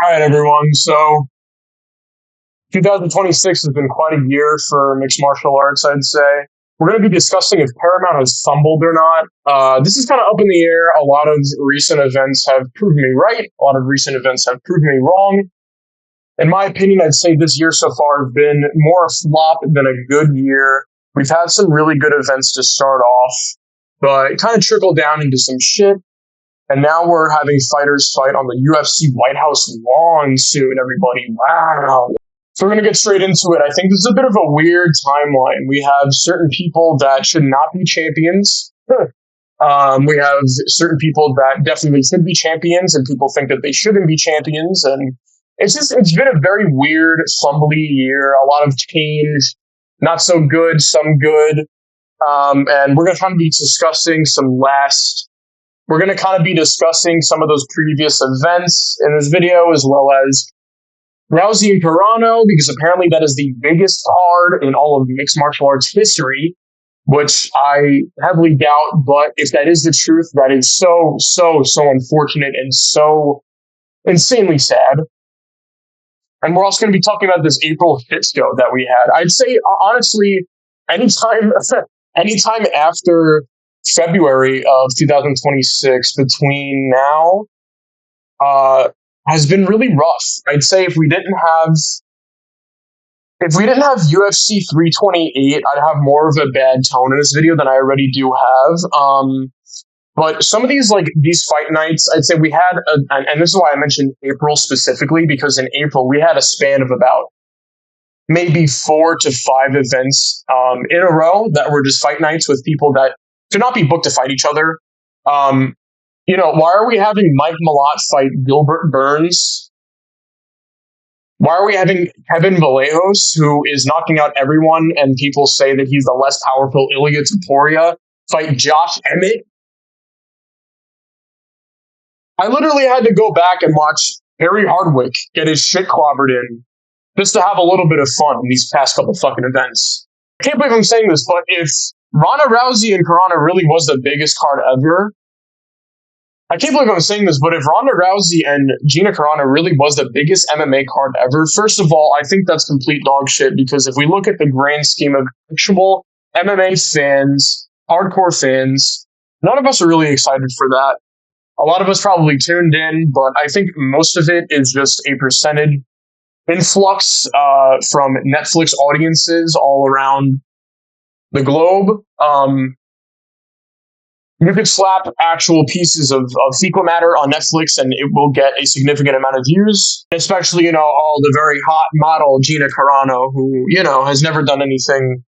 All right, everyone. So 2026 has been quite a year for mixed martial arts, I'd say. We're going to be discussing if Paramount has fumbled or not. This is kind of up in the air. A lot of recent events have proved me right. A lot of recent events have proved me wrong. In my opinion, I'd say this year so far has been more a flop than a good year. We've had some really good events to start off, but it kind of trickled down into some shit. And now we're having fighters fight on the UFC White House lawn soon, everybody. Wow. So we're going to get straight into it. I think this is a bit of a weird timeline. We have certain people that should not be champions. We have certain people that definitely should be champions, and people think that they shouldn't be champions. And it's been a very weird, fumbly year. A lot of change, not so good, some good. And we're going to kind of be discussing we're going to kind of be discussing some of those previous events in this video, as well as Rousey and Carano, because apparently that is the biggest card in all of mixed martial arts history, which I heavily doubt. But if that is the truth, that is so unfortunate and so insanely sad. And we're also going to be talking about this April hit show that we had. I'd say, honestly, anytime after February of 2026 between now has been really rough. I'd say if we didn't have UFC 328, I'd have more of a bad tone in this video than I already do have. But some of these fight nights, I'd say we had, and this is why I mentioned April specifically, because in April we had a span of about maybe 4 to 5 events in a row that were just fight nights with people that could not be booked to fight each other. Why are we having Mike Malott fight Gilbert Burns? Why are we having Kevin Vallejos, who is knocking out everyone, and people say that he's the less powerful Ilia Topuria, fight Josh Emmett? I literally had to go back and watch Harry Hardwick get his shit clobbered in just to have a little bit of fun in these past couple fucking events. I can't believe I'm saying this, but if Ronda Rousey and Carano really was the biggest card ever, I can't believe I'm saying this, but if Ronda Rousey and Gina Carano really was the biggest MMA card ever, first of all, I think that's complete dog shit, because if we look at the grand scheme of actual MMA fans, hardcore fans, none of us are really excited for that. A lot of us probably tuned in, but I think most of it is just a percentage influx from Netflix audiences all around the globe. You could slap actual pieces of fecal matter on Netflix and it will get a significant amount of views, especially, all the very hot model Gina Carano, who, has never done anything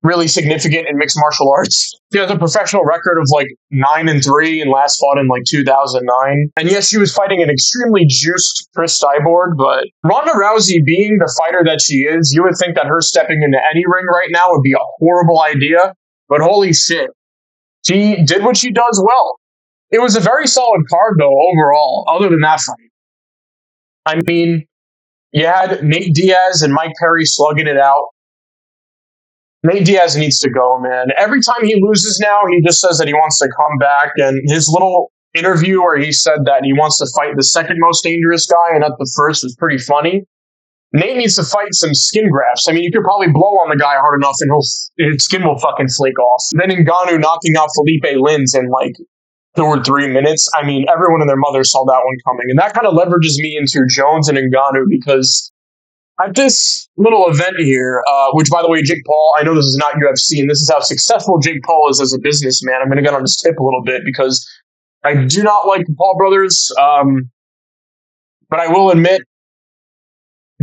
really significant in mixed martial arts. She has a professional record of 9-3 and last fought in 2009. And yes, she was fighting an extremely juiced Chris Cyborg, but Ronda Rousey, being the fighter that she is, you would think that her stepping into any ring right now would be a horrible idea. But holy shit, she did what she does well. It was a very solid card, though, overall, other than that fight. I mean, you had Nate Diaz and Mike Perry slugging it out. Nate Diaz needs to go, man. Every time he loses now, he just says that he wants to come back. And his little interview where he said that he wants to fight the second most dangerous guy and not the first was pretty funny. Nate needs to fight some skin grafts. I mean, you could probably blow on the guy hard enough and his skin will fucking flake off. Then Ngannou knocking out Felipe Lins in 2 or 3 minutes. I mean, everyone and their mother saw that one coming. And that kind of leverages me into Jones and Ngannou, because at this little event here, which, by the way, Jake Paul, I know this is not UFC, and this is how successful Jake Paul is as a businessman. I'm going to get on his tip a little bit because I do not like the Paul brothers, but I will admit,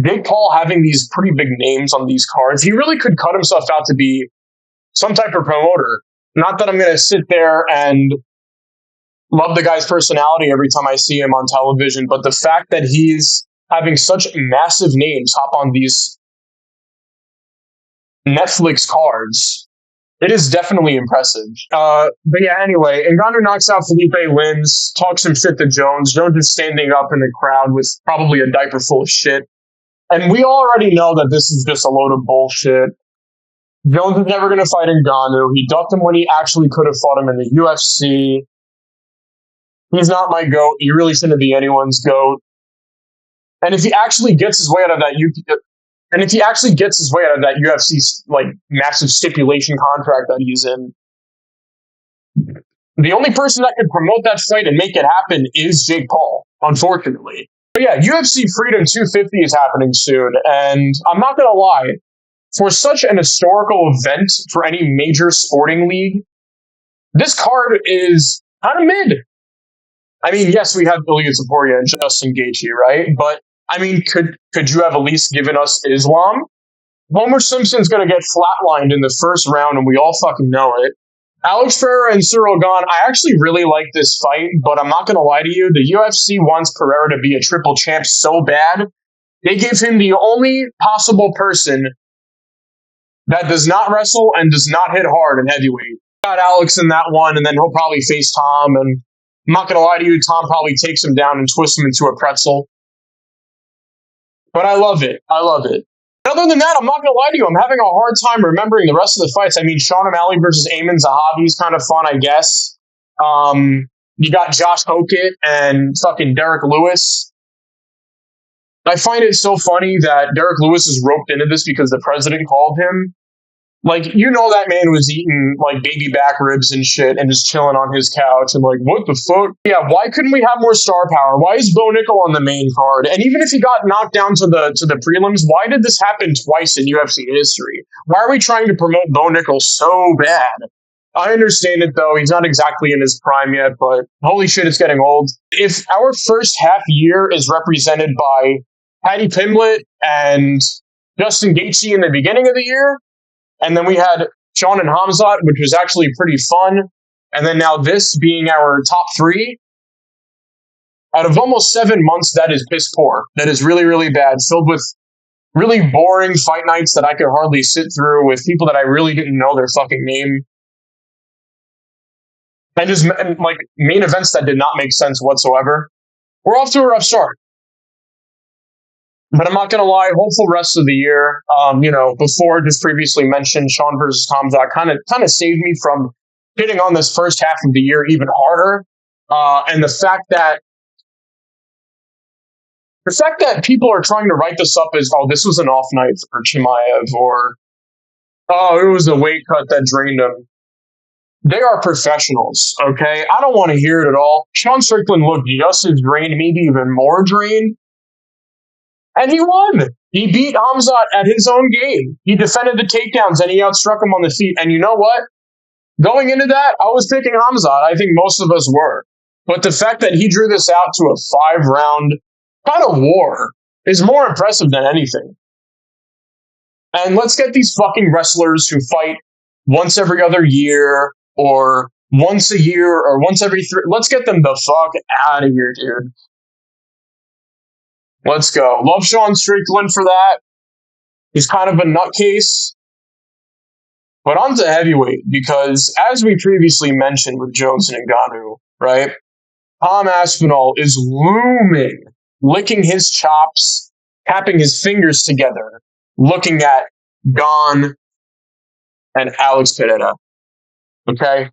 Jake Paul having these pretty big names on these cards, he really could cut himself out to be some type of promoter. Not that I'm going to sit there and love the guy's personality every time I see him on television, but the fact that he's having such massive names hop on these Netflix cards, it is definitely impressive. But yeah, anyway, Ngannou knocks out Felipe Lins, talks some shit to Jones. Jones is standing up in the crowd with probably a diaper full of shit. And we already know that this is just a load of bullshit. Jones is never going to fight Ngannou. He ducked him when he actually could have fought him in the UFC. He's not my GOAT. He really shouldn't be anyone's GOAT. And if he actually gets his way out of that and if he actually gets his way out of that UFC like massive stipulation contract that he's in, the only person that could promote that fight and make it happen is Jake Paul, unfortunately. But yeah, UFC Freedom 250 is happening soon, and I'm not gonna lie, for such an historical event for any major sporting league, this card is kind of mid. I mean, yes, we have Ilya Taporia and Justin Gaethje, right? But I mean, could you have at least given us Islam? Homer Simpson's going to get flatlined in the first round, and we all fucking know it. Alex Pereira and Cyril Gane, I actually really like this fight, but I'm not going to lie to you. The UFC wants Pereira to be a triple champ so bad, they gave him the only possible person that does not wrestle and does not hit hard in heavyweight. Got Alex in that one, and then he'll probably face Tom, and I'm not going to lie to you, Tom probably takes him down and twists him into a pretzel. But I love it. I love it. Other than that, I'm not going to lie to you. I'm having a hard time remembering the rest of the fights. I mean, Sean O'Malley versus Ayman Zahabi is kind of fun, I guess. You got Josh Hokett and fucking Derek Lewis. I find it so funny that Derek Lewis is roped into this because the president called him. Like, you know, that man was eating like baby back ribs and shit and just chilling on his couch and like, what the fuck? Yeah, why couldn't we have more star power? Why is Bo Nickel on the main card? And even if he got knocked down to the prelims, why did this happen twice in UFC history? Why are we trying to promote Bo Nickel so bad? I understand it though. He's not exactly in his prime yet, but holy shit, it's getting old. If our first half year is represented by Paddy Pimblett and Justin Gaethje in the beginning of the year, and then we had Sean and Hamzat, which was actually pretty fun. And then now this being our top three. Out of almost 7 months, that is piss poor. That is really, really bad. Filled with really boring fight nights that I could hardly sit through with people that I really didn't know their fucking name. And just like main events that did not make sense whatsoever. We're off to a rough start. But I'm not going to lie, hopeful rest of the year. Before just previously mentioned, Sean versus Hamzat kind of saved me from hitting on this first half of the year even harder. And the fact that people are trying to write this up as, oh, this was an off night for Chimaev, or oh, it was a weight cut that drained him. They are professionals, okay? I don't want to hear it at all. Sean Strickland looked just as drained, maybe even more drained. And he won. He beat Hamzat at his own game. He defended the takedowns and he outstruck him on the feet. And you know what? Going into that, I was picking Hamzat. I think most of us were. But the fact that he drew this out to a 5-round kind of war is more impressive than anything. And let's get these fucking wrestlers who fight once every other year or once a year or once every 3. Let's get them the fuck out of here, dude. Let's go. Love Sean Strickland for that. He's kind of a nutcase. But on to heavyweight, because as we previously mentioned with Jones and Ngannou, right? Tom Aspinall is looming, licking his chops, tapping his fingers together, looking at Gane and Alex Pereira. Okay?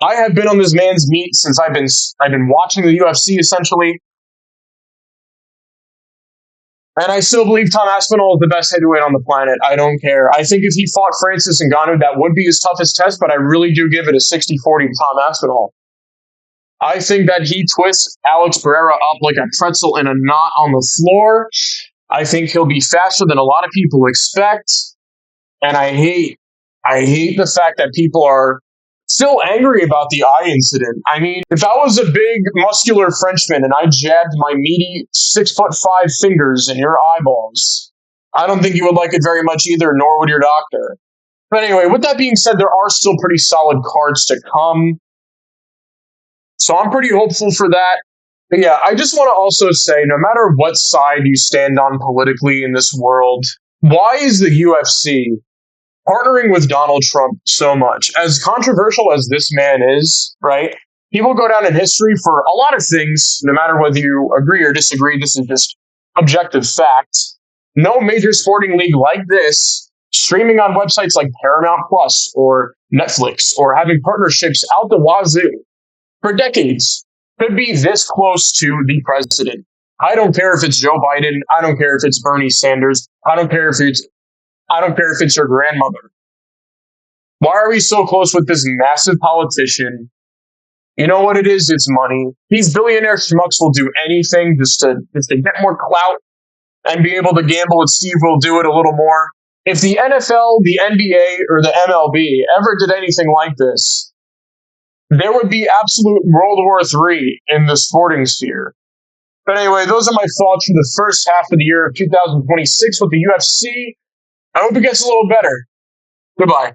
I have been on this man's meat since I've been watching the UFC, essentially. And I still believe Tom Aspinall is the best heavyweight on the planet. I don't care. I think if he fought Francis Ngannou, that would be his toughest test, but I really do give it a 60-40 to Tom Aspinall. I think that he twists Alex Pereira up like a pretzel in a knot on the floor. I think he'll be faster than a lot of people expect. And I hate the fact that people are still angry about the eye incident. I mean, if I was a big, muscular Frenchman and I jabbed my meaty 6'5" fingers in your eyeballs, I don't think you would like it very much either, nor would your doctor. But anyway, with that being said, there are still pretty solid cards to come. So I'm pretty hopeful for that. But yeah, I just want to also say, no matter what side you stand on politically in this world, why is the UFC partnering with Donald Trump so much? As controversial as this man is, right? He will go down in history for a lot of things, no matter whether you agree or disagree. This is just objective fact. No major sporting league like this, streaming on websites like Paramount Plus or Netflix, or having partnerships out the wazoo for decades, could be this close to the president. I don't care if it's Joe Biden. I don't care if it's Bernie Sanders. I don't care if it's your grandmother. Why are we so close with this massive politician? You know what it is? It's money. These billionaire schmucks will do anything just to get more clout and be able to gamble with Steve will do it a little more. If the NFL, the NBA, or the MLB ever did anything like this, there would be absolute World War III in the sporting sphere. But anyway, those are my thoughts for the first half of the year of 2026 with the UFC. I hope it gets a little better. Goodbye.